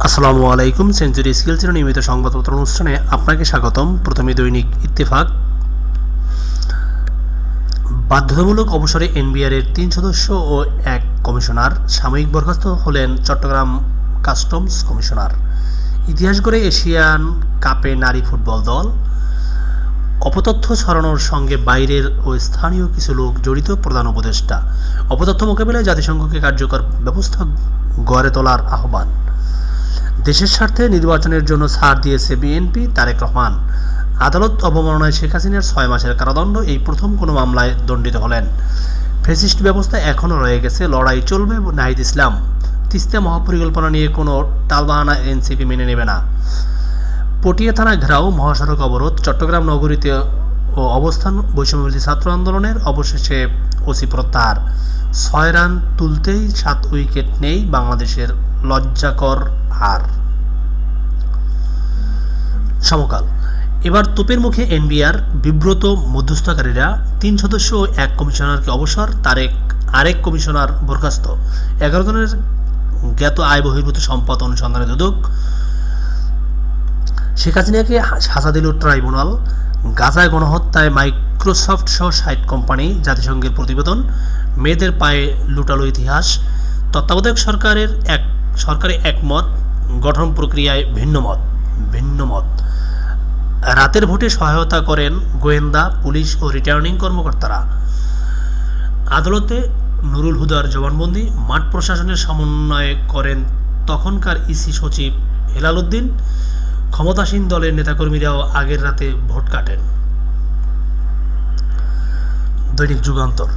আসসালামু আলাইকুম। সেঞ্চুরি স্কিলসের নিয়মিত সংবাদপত্র অনুষ্ঠানে আপনাকে স্বাগতম। প্রথমে দৈনিক ইত্তেফাক। বাধ্যতামূলক অবসরে এনবিআর এর ৩ সদস্য ও ১ কমিশনার। সাময়িক বরখাস্ত হলেন চট্টগ্রাম কাস্টমস কমিশনার। ইতিহাস গড়ে এশিয়ান কাপে নারী ফুটবল দল। অপতথ্য ছড়ানোর সঙ্গে বাইরের ও স্থানীয় কিছু লোক জড়িত, প্রধান উপদেষ্টা। অপতথ্য মোকাবিলায় জাতিসংঘকে কার্যকর ব্যবস্থা গড়ে তোলার আহ্বান। দেশের স্বার্থে নির্বাচনের জন্য ছাড় দিয়েছে বিএনপি, তারেক রহমান। আদালত অবমাননায় শেখ হাসিনার ৬ মাসের কারাদণ্ড, এই প্রথম কোনো মামলায় দণ্ডিত হলেন। ফ্যাসিস্ট ব্যবস্থা এখনও রয়ে গেছে, লড়াই চলবে, নাহিদ ইসলাম। তিস্তা মহাপরিকল্পনা নিয়ে কোনো টালবাহানা এনসিপি মেনে নেবে না। পটিয়া থানা ঘেরাও, মহাসড়ক অবরোধ। চট্টগ্রাম নগরীতে ও অবস্থান বৈষম্যবিরোধী ছাত্র আন্দোলনের। অবশেষে ওসি প্রত্যাহার। ৬ রান তুলতেই ৭ উইকেট নেই বাংলাদেশের, লজ্জাকর হার। সমকাল। এবার তোপের মুখে এনবিআর, বিব্রত মধ্যস্থকারীরা। ৩ সদস্য ও ১ কমিশনারকে অবসর, আরেক কমিশনার বরখাস্ত। ১১ জনের জ্ঞাত আয় বহির্ভূত সম্পদ অনুসন্ধানের উদ্যোগ। শেখ হাসিনাকে সাজা দিল ট্রাইব্যুনাল। গাজায় গণহত্যায় মাইক্রোসফট সহ ৬০ কোম্পানি, জাতিসংঘের প্রতিবেদন। মেয়েদের পায়ে লুটালো ইতিহাস। তত্ত্বাবধায়ক সরকারে একমত, গঠন প্রক্রিয়ায় ভিন্ন মত। রাতের ভোটে সহায়তা করেন গোয়েন্দা, পুলিশ ও রিটার্নিং কর্মকর্তারা। আদালতে নুরুল হুদার জবানবন্দি। মাঠ প্রশাসনের সমন্বয় করেন তখনকার ইসি সচিব হেলাল উদ্দিন। ক্ষমতাসীন দলের নেতাকর্মীরাও আগের রাতে ভোট কাটেন। দৈনিক যুগান্তর।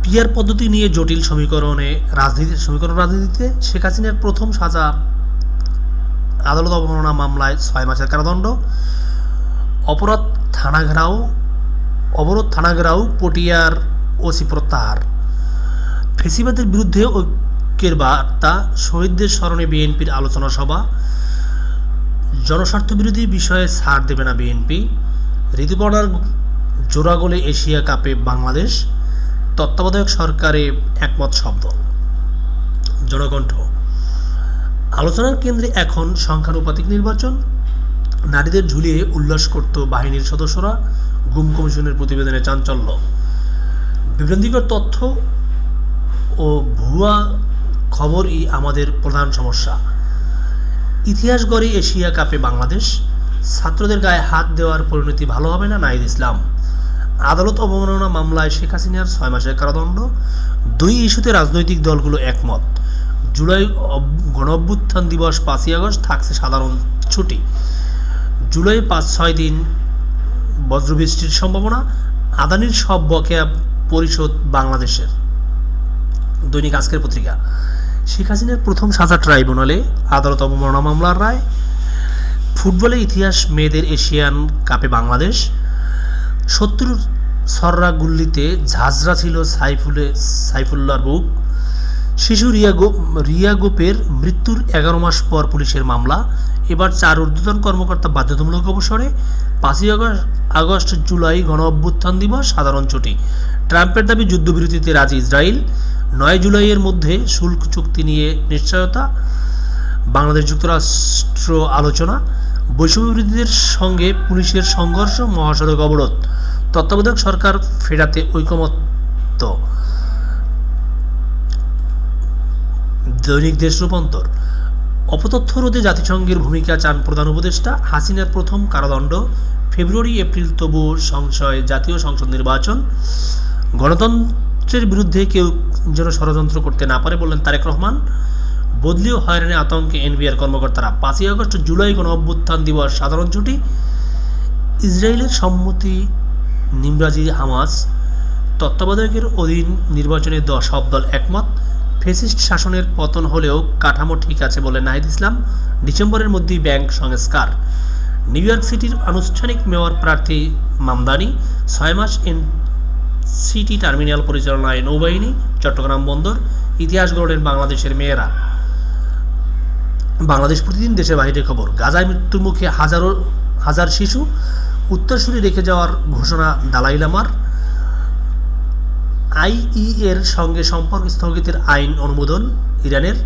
পিআর পদ্ধতি নিয়ে জটিল সমীকরণ রাজনীতিতে শেখ হাসিনার প্রথম সাজা। আদালত অবমাননা মামলায় ৬ মাসের কারাদণ্ড। অবরোধ থানাঘেরাও, পটিয়ার ওসি প্রত্যাহার। ফেসিবাদের বিরুদ্ধে ঐক্যের বার্তা। শহীদদের স্মরণে বিএনপির আলোচনা সভা। জনস্বার্থ বিরোধী বিষয়ে ছাড় দেবে না বিএনপি। ঋতুপর্ণার জোড়া গোলে এশিয়া কাপে বাংলাদেশ। তত্ত্বাবধায়ক সরকারে একমত শব্দ। জনকণ্ঠ। আলোচনার কেন্দ্রে এখন সংখ্যানুপাতিক নির্বাচন। নারীদের ঝুলিয়ে উল্লাস করত বাহিনীর সদস্যরা। গুম কমিশনের প্রতিবেদনে চাঞ্চল্য। বিভ্রান্তিকর তথ্য ও ভুয়া খবরই আমাদের প্রধান সমস্যা। ইতিহাস গড়ে এশিয়া কাপে বাংলাদেশ। ছাত্রদের গায়ে হাত দেওয়ার পরিণতি ভালো হবে না, নাহিদ ইসলাম। আদালত অবমাননা মামলায় শেখ হাসিনার ৬ মাসের কারাদণ্ড। ২ ইস্যুতে রাজনৈতিক দলগুলো একমত। জুলাই গণঅভ্যুত্থান দিবস ৫ই আগস্ট থাকছে সাধারণ ছুটি। জুলাই ৫-৬ দিন বজ্রবৃষ্টির সম্ভাবনা। আদানির সব বকেয়া পরিশোধ বাংলাদেশের। দৈনিক আজকের পত্রিকা। শেখ হাসিনার প্রথম সাজা ট্রাইব্যুনালে। আদালত অবমাননা মামলার রায়। ফুটবলের ইতিহাস, মেয়েদের এশিয়ান কাপে বাংলাদেশ। ৭০ সররা গুল্লিতে ঝাঁঝরা ছিল সাইফুল্লাহর বুক। শিশু রিয়া গোপের মৃত্যুর ১১ মাস পর পুলিশের মামলা। এবার ৪ ঊর্ধ্বতন কর্মকর্তা বাধ্যতামূলক অবসরে। ৫ই আগস্ট জুলাই গণঅভ্যুত্থান দিবস, সাধারণ ছুটি। ট্রাম্পের দাবি যুদ্ধবিরতিতে রাজি ইসরায়েল। ৯ জুলাইয়ের মধ্যে শুল্ক চুক্তি নিয়ে নিশ্চয়তা। বাংলাদেশ যুক্তরাষ্ট্র আলোচনা। বৈষম্যবিরোধীদের সঙ্গে পুলিশের সংঘর্ষ, মহাসড়ক অবরোধ। তত্ত্বাবধায়ক সরকার ফেরাতে ঐকমত্য। দৈনিক দেশ রূপান্তর। অপতথ্য রোধে জাতিসংঘের ভূমিকা চান প্রধান উপদেষ্টা। হাসিনার প্রথম কারাদণ্ড। ফেব্রুয়ারি-এপ্রিল তবুও সংশয়, জাতীয় সংসদ নির্বাচন। গণতন্ত্রের বিরুদ্ধে কেউ যেন ষড়যন্ত্র করতে না পারে বললেন তারেক রহমান। বদলি ও হয়রানি আতঙ্কে এনবিআর কর্মকর্তারা। ৫ই আগস্ট জুলাই গণঅভ্যুত্থান দিবস, সাধারণ ছুটি। ইসরায়েলের সম্মতি নিমরাজি হামাস। তত্ত্বাবধায়কের অধীন নির্বাচনে সব দল একমত। ফ্যাসিস্ট শাসনের পতন হলেও কাঠামো ঠিক আছে বলে নাহিদ ইসলাম। ডিসেম্বরের মধ্যেই ব্যাংক সংস্কার। নিউ ইয়র্ক সিটির আনুষ্ঠানিক মেয়র প্রার্থী মামদানি। ৬ মাস সিটি টার্মিনাল পরিচালনায় নৌবাহিনী। চট্টগ্রাম বন্দর। ইতিহাস গড়েন বাংলাদেশের মেয়েরা। বাংলাদেশ প্রতিদিন, দেশের বাইরের খবর। গাজায় মৃত্যুর মুখে হাজার শিশু। উত্তরসূরি রেখে যাওয়ার ঘোষণা দালাই লামার। আইইএর সঙ্গে সম্পর্ক স্থগিতের আইন অনুমোদন ইরানের।